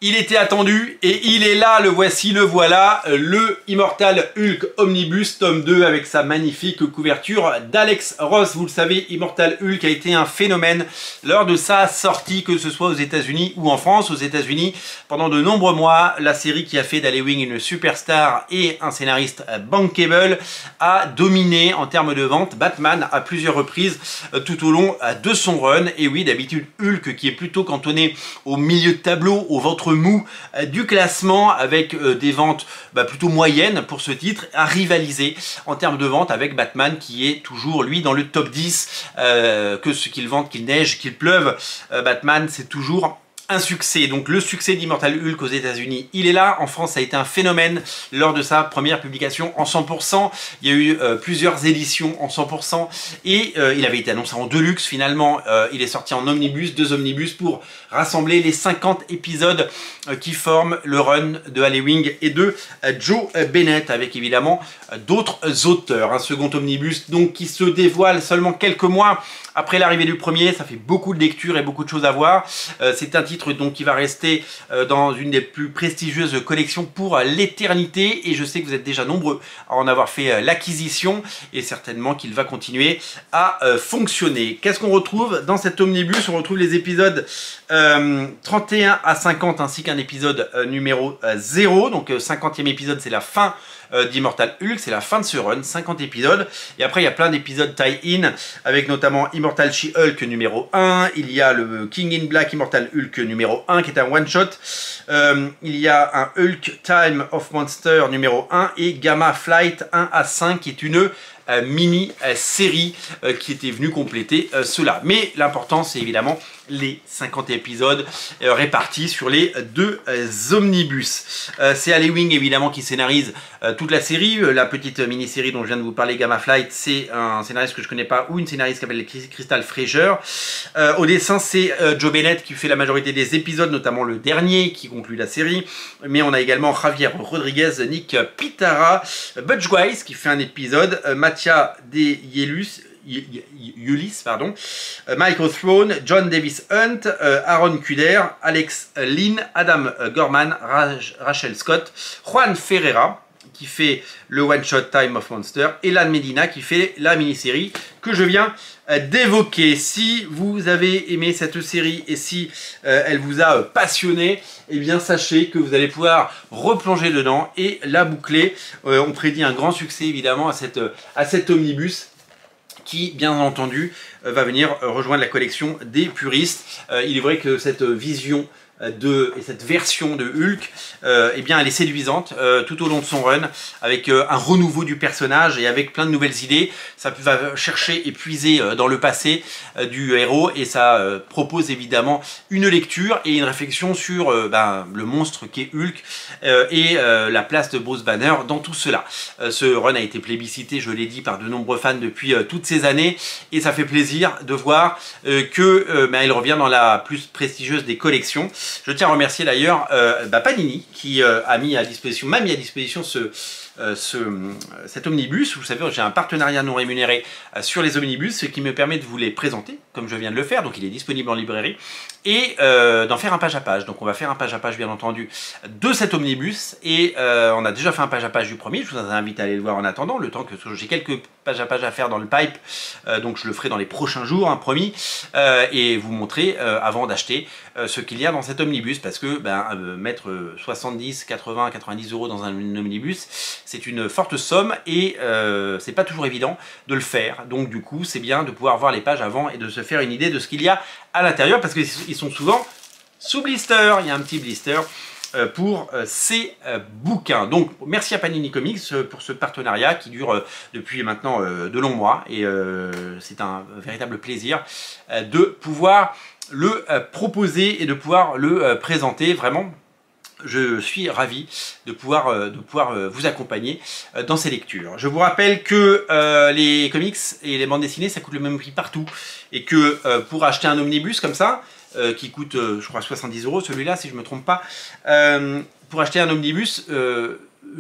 Il était attendu et il est là, le voici, le voilà, le Immortal Hulk Omnibus tome 2 avec sa magnifique couverture d'Alex Ross. Vous le savez, Immortal Hulk a été un phénomène lors de sa sortie, que ce soit aux États-Unis ou en France. Aux États-Unis, pendant de nombreux mois, la série qui a fait d'Ali Wing une superstar et un scénariste bankable a dominé en termes de vente Batman à plusieurs reprises tout au long de son run. Et oui, d'habitude, Hulk qui est plutôt cantonné au milieu de tableau, au ventre mou du classement, avec des ventes plutôt moyennes pour ce titre, a rivalisé en termes de vente avec Batman qui est toujours lui dans le top 10, que ce qu'il vente, qu'il neige, qu'il pleuve, Batman c'est toujours un succès. Donc le succès d'Immortal Hulk aux États-Unis, il est là. En France, ça a été un phénomène lors de sa première publication en 100%. Il y a eu plusieurs éditions en 100% et il avait été annoncé en deluxe. Finalement, il est sorti en omnibus, 2 omnibus pour rassembler les 50 épisodes qui forment le run de Ali Wing et de Joe Bennett, avec évidemment d'autres auteurs. Un second omnibus donc qui se dévoile seulement quelques mois après l'arrivée du premier. Ça fait beaucoup de lectures et beaucoup de choses à voir. C'est un titre donc qui va rester dans une des plus prestigieuses collections pour l'éternité, et je sais que vous êtes déjà nombreux à en avoir fait l'acquisition et certainement qu'il va continuer à fonctionner. Qu'est-ce qu'on retrouve dans cet omnibus? On retrouve les épisodes 31 à 50 ainsi qu'un épisode numéro 0. Donc 50e épisode, c'est la fin d'Immortal Hulk, c'est la fin de ce run, 50 épisodes, et après il y a plein d'épisodes tie-in avec notamment Immortal She-Hulk numéro 1, il y a le King in Black Immortal Hulk numéro 1 qui est un one-shot, il y a un Hulk Time of Monster numéro 1 et Gamma Flight 1 à 5 qui est une mini-série qui était venue compléter cela. Mais l'important c'est évidemment les 50 épisodes répartis sur les 2 omnibus. C'est Ali Wing évidemment qui scénarise toute la série. La petite mini-série dont je viens de vous parler, Gamma Flight, c'est un scénariste que je connais pas ou une scénariste qui s'appelle Crystal Fraser. Au dessin, c'est Joe Bennett qui fait la majorité des épisodes, notamment le dernier qui conclut la série. Mais on a également Javier Rodriguez, Nick Pitara, Butch Wise qui fait un épisode, Mattia De Yulis, pardon, Michael Throne, John Davis Hunt, Aaron Kuder, Alex Lynn, Adam Gorman, Rachel Scott, Juan Ferreira qui fait le one-shot Time of Monster, et Lan Medina qui fait la mini-série que je viens d'évoquer. Si vous avez aimé cette série et si elle vous a passionné, eh bien sachez que vous allez pouvoir replonger dedans et la boucler. On prédit un grand succès évidemment à cet omnibus qui, bien entendu, va venir rejoindre la collection des puristes. Il est vrai que cette vision et cette version de Hulk, eh bien, elle est séduisante tout au long de son run, avec un renouveau du personnage et avec plein de nouvelles idées. Ça va chercher et puiser dans le passé du héros, et ça propose évidemment une lecture et une réflexion sur le monstre qu'est Hulk et la place de Bruce Banner dans tout cela. Ce run a été plébiscité, je l'ai dit, par de nombreux fans depuis toutes ces années, et ça fait plaisir de voir il revient dans la plus prestigieuse des collections. Je tiens à remercier d'ailleurs Panini qui m'a mis à disposition cet omnibus. Vous savez, j'ai un partenariat non rémunéré sur les omnibus, ce qui me permet de vous les présenter comme je viens de le faire. Donc il est disponible en librairie, et d'en faire un page à page. Donc on va faire un page à page bien entendu de cet omnibus, et on a déjà fait un page à page du premier. Je vous invite à aller le voir en attendant, le temps que j'ai quelques pages à page à faire dans le pipe, donc je le ferai dans les prochains jours, promis, et vous montrer avant d'acheter ce qu'il y a dans cet omnibus, parce que mettre 70, 80, 90 € dans un omnibus, c'est une forte somme, et c'est pas toujours évident de le faire. Donc du coup c'est bien de pouvoir voir les pages avant et de se faire une idée de ce qu'il y a à l'intérieur, parce qu'ils sont souvent sous blister. Il y a un petit blister pour ces bouquins. Donc merci à Panini Comics pour ce partenariat qui dure depuis maintenant de longs mois, et c'est un véritable plaisir de pouvoir le proposer et de pouvoir le présenter. Vraiment, je suis ravi de pouvoir vous accompagner dans ces lectures. Je vous rappelle que les comics et les bandes dessinées, ça coûte le même prix partout, et que pour acheter un omnibus comme ça, qui coûte je crois 70 €, celui-là si je ne me trompe pas, pour acheter un omnibus,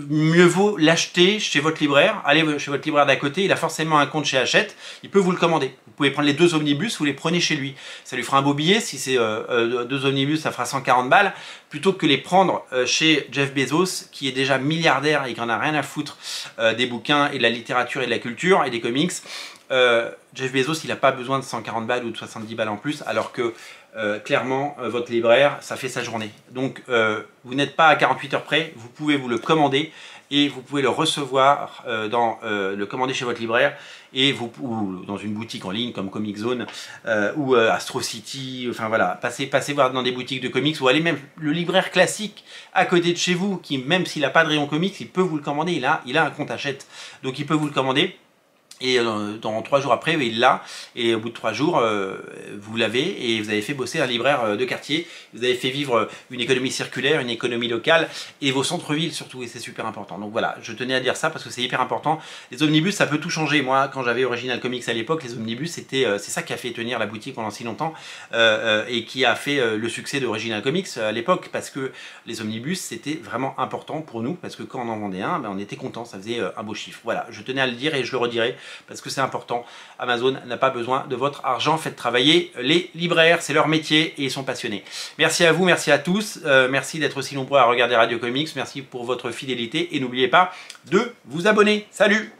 mieux vaut l'acheter chez votre libraire. Allez chez votre libraire d'à côté, il a forcément un compte chez Hachette, il peut vous le commander. Vous pouvez prendre les 2 omnibus, vous les prenez chez lui. Ça lui fera un beau billet, si c'est 2 omnibus, ça fera 140 balles, plutôt que les prendre chez Jeff Bezos, qui est déjà milliardaire et qui en a rien à foutre des bouquins et de la littérature et de la culture et des comics. Jeff Bezos, il n'a pas besoin de 140 balles ou de 70 balles en plus, alors que clairement, votre libraire, ça fait sa journée. Donc, vous n'êtes pas à 48 heures près, vous pouvez vous le commander et vous pouvez le recevoir, le commander chez votre libraire et ou dans une boutique en ligne comme Comic Zone ou Astro City. Enfin voilà, passez voir dans des boutiques de comics ou allez même le libraire classique à côté de chez vous qui, même s'il n'a pas de rayon comics, il peut vous le commander. Il a un compte Hachette, donc il peut vous le commander. Et dans 3 jours après, il l'a. Et au bout de 3 jours, vous l'avez et vous avez fait bosser un libraire de quartier. Vous avez fait vivre une économie circulaire, une économie locale et vos centres-villes surtout. Et c'est super important. Donc voilà, je tenais à dire ça parce que c'est hyper important. Les omnibus, ça peut tout changer. Moi, quand j'avais Original Comics à l'époque, les omnibus, c'est ça qui a fait tenir la boutique pendant si longtemps et qui a fait le succès d'Original Comics à l'époque parce que les omnibus, c'était vraiment important pour nous parce que quand on en vendait un, ben, on était content. Ça faisait un beau chiffre. Voilà, je tenais à le dire et je le redirai. Parce que c'est important. Amazon n'a pas besoin de votre argent. Faites travailler les libraires, c'est leur métier et ils sont passionnés. Merci à vous, merci à tous. Merci d'être aussi nombreux à regarder Radio Comics. Merci pour votre fidélité et n'oubliez pas de vous abonner. Salut!